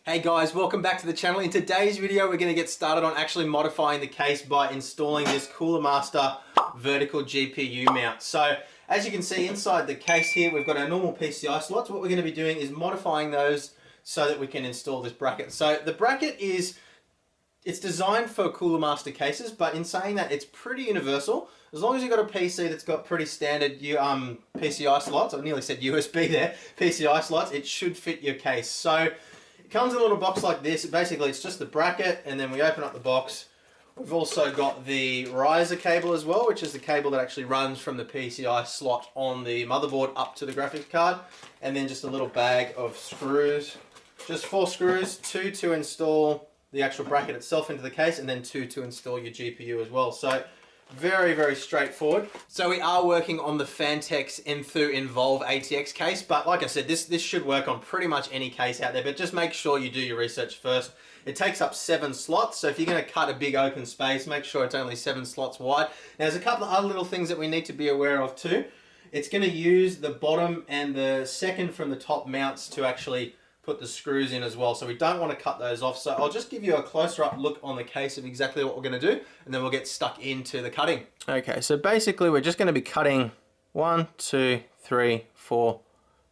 Hey guys, welcome back to the channel. In today's video, we're going to get started on actually modifying the case by installing this Coolermaster vertical GPU mount. So as you can see inside the case here, we've got our normal PCI slots. What we're going to be doing is modifying those so that we can install this bracket. So the bracket it's designed for Coolermaster cases, but in saying that, it's pretty universal. As long as you've got a PC that's got pretty standard PCI slots, I nearly said USB there, PCI slots, it should fit your case. So it comes in a little box like this. Basically, it's just the bracket, and then we open up the box. We've also got the riser cable as well, which is the cable that actually runs from the PCI slot on the motherboard up to the graphics card. And then just a little bag of screws. Just 4 screws, 2 to install the actual bracket itself into the case, and then 2 to install your GPU as well. So very, very straightforward. So we are working on the Phanteks Enthoo Evolv ATX case, but like I said, this should work on pretty much any case out there, but just make sure you do your research first. It takes up 7 slots, so if you're going to cut a big open space, make sure it's only 7 slots wide. Now, there's a couple of other little things that we need to be aware of too. It's going to use the bottom and the second from the top mounts to actually put the screws in as well, so we don't want to cut those off. So I'll just give you a closer up look on the case of exactly what we're going to do, and then we'll get stuck into the cutting. Okay, so basically we're just going to be cutting 1, 2, 3, 4,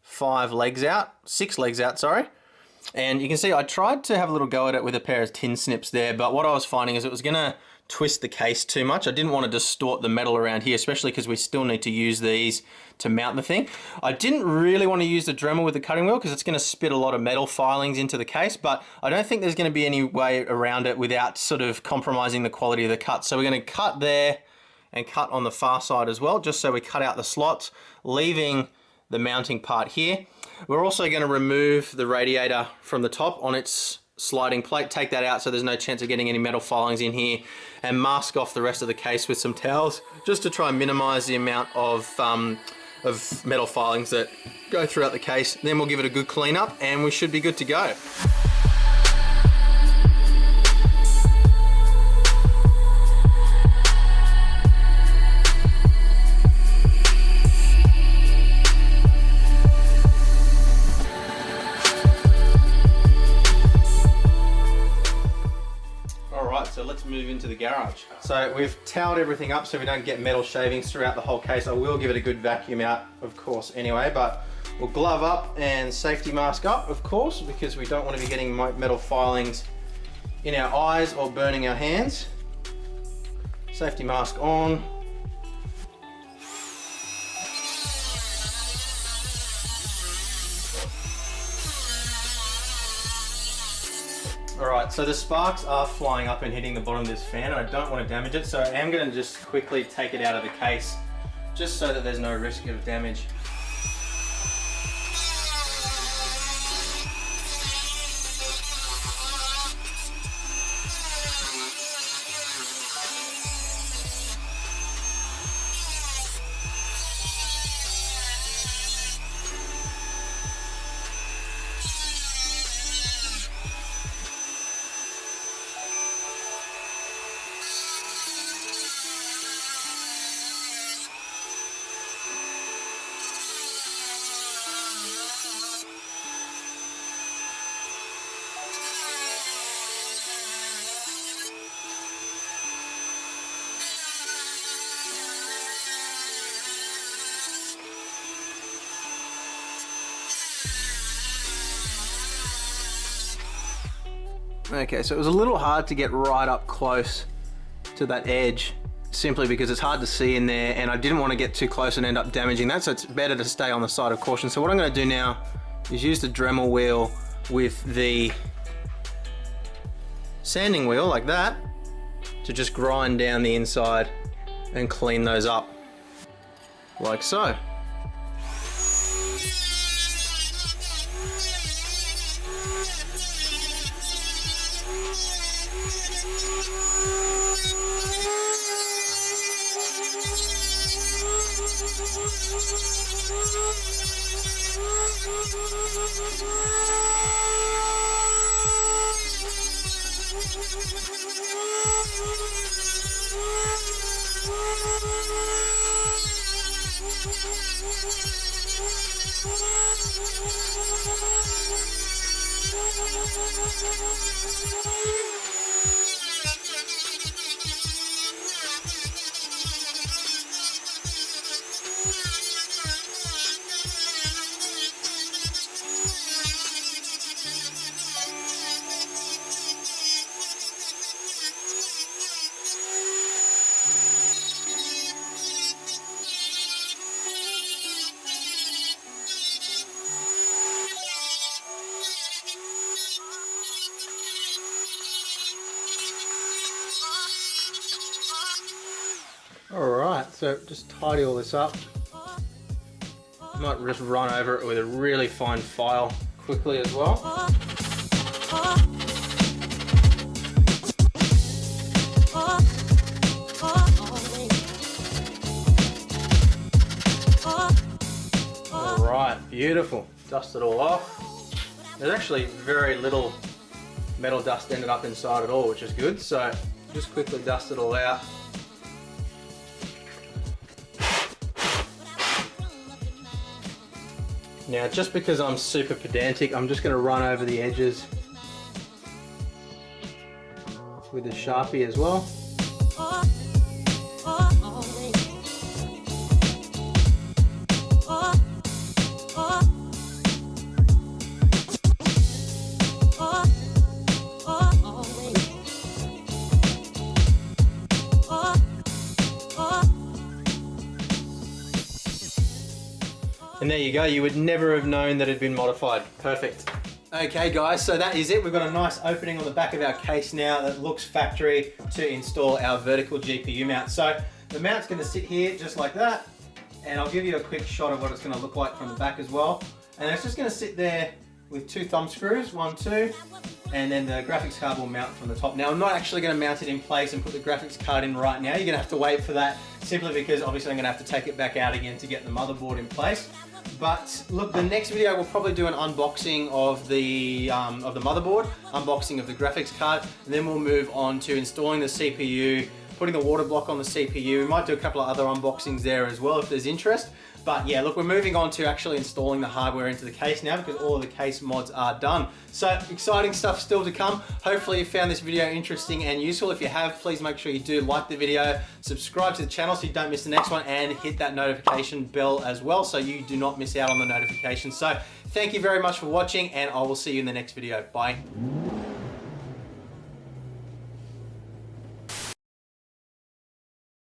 5 legs out, 6 legs out, sorry. And you can see I tried to have a little go at it with a pair of tin snips there, but what I was finding is it was going to twist the case too much. I didn't want to distort the metal around here, especially because we still need to use these to mount the thing. I didn't really want to use the Dremel with the cutting wheel because it's going to spit a lot of metal filings into the case, but I don't think there's going to be any way around it without sort of compromising the quality of the cut. So we're going to cut there and cut on the far side as well, just so we cut out the slots, leaving the mounting part here. We're also going to remove the radiator from the top on its sliding plate, take that out so there's no chance of getting any metal filings in here, and mask off the rest of the case with some towels just to try and minimize the amount of metal filings that go throughout the case. Then we'll give it a good clean up and we should be good to go. So let's move into the garage. So we've toweled everything up so we don't get metal shavings throughout the whole case. I will give it a good vacuum out, of course, anyway, but we'll glove up and safety mask up, of course, because we don't want to be getting metal filings in our eyes or burning our hands. Safety mask on. Alright, so the sparks are flying up and hitting the bottom of this fan, and I don't want to damage it, so I am going to just quickly take it out of the case, just so that there's no risk of damage. Okay, so it was a little hard to get right up close to that edge, simply because it's hard to see in there, and I didn't want to get too close and end up damaging that, so it's better to stay on the side of caution. So what I'm going to do now is use the Dremel wheel with the sanding wheel, like that, to just grind down the inside and clean those up, like so. Alright, so just tidy all this up. Might just run over it with a really fine file quickly as well. Alright, beautiful. Dust it all off. There's actually very little metal dust ended up inside at all, which is good. So just quickly dust it all out. Now, just because I'm super pedantic, I'm just going to run over the edges with the Sharpie as well. And there you go, you would never have known that it had been modified. Perfect. Okay guys, so that is it. We've got a nice opening on the back of our case now that looks factory to install our vertical GPU mount. So the mount's going to sit here just like that, and I'll give you a quick shot of what it's going to look like from the back as well. And it's just going to sit there with 2 thumb screws, 1, 2, and then the graphics card will mount from the top. Now I'm not actually going to mount it in place and put the graphics card in right now. You're going to have to wait for that, simply because obviously I'm going to have to take it back out again to get the motherboard in place. But look, the next video we'll probably do an unboxing of the motherboard, unboxing of the graphics card, and then we'll move on to installing the CPU, putting the water block on the CPU. We might do a couple of other unboxings there as well if there's interest. But yeah, look, we're moving on to actually installing the hardware into the case now, because all of the case mods are done. So exciting stuff still to come. Hopefully you found this video interesting and useful. If you have, please make sure you do like the video, subscribe to the channel so you don't miss the next one, and hit that notification bell as well so you do not miss out on the notifications. So thank you very much for watching, and I will see you in the next video. Bye.